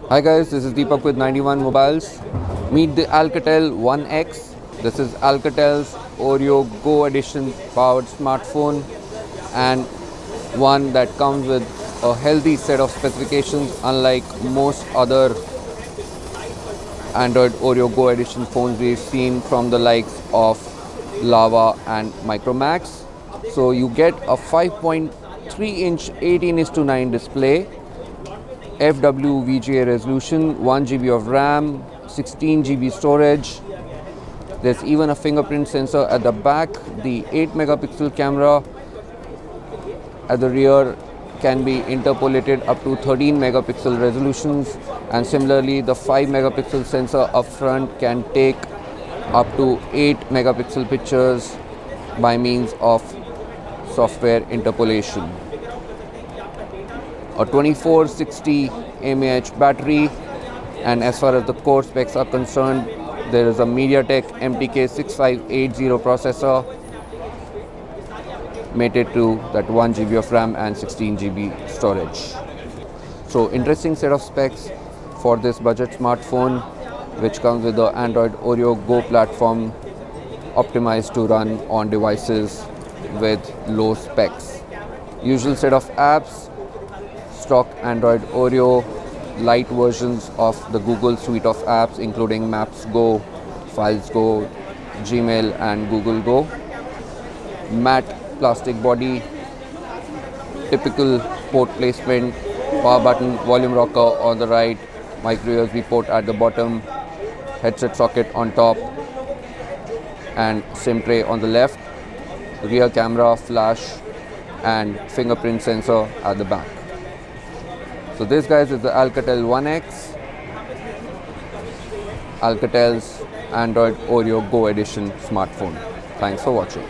Hi guys, this is Deepak with 91 Mobiles. Meet the Alcatel One X. This is Alcatel's Oreo Go Edition powered smartphone, and one that comes with a healthy set of specifications unlike most other Android Oreo Go Edition phones we've seen from the likes of Lava and Micromax. So you get a 5.3-inch 18:9 display, FWVGA resolution, 1 GB of RAM, 16 GB storage. There's even a fingerprint sensor at the back. The 8 megapixel camera at the rear can be interpolated up to 13 megapixel resolutions, and similarly the 5 megapixel sensor up front can take up to 8 megapixel pictures by means of software interpolation. A 2460 mAh battery, and as far as the core specs are concerned, there is a MediaTek MTK 6580 processor mated to that 1 GB of RAM and 16 GB storage. So interesting set of specs for this budget smartphone, which comes with the Android Oreo Go platform optimized to run on devices with low specs. Usual set of apps: stock Android Oreo, light versions of the Google suite of apps including Maps Go, Files Go, Gmail and Google Go. Matte plastic body, typical port placement, power button, volume rocker on the right, micro USB port at the bottom, headset socket on top and SIM tray on the left, rear camera, flash and fingerprint sensor at the back. So this, guys, is the Alcatel One X, Alcatel's Android Oreo Go Edition smartphone. Thanks for watching.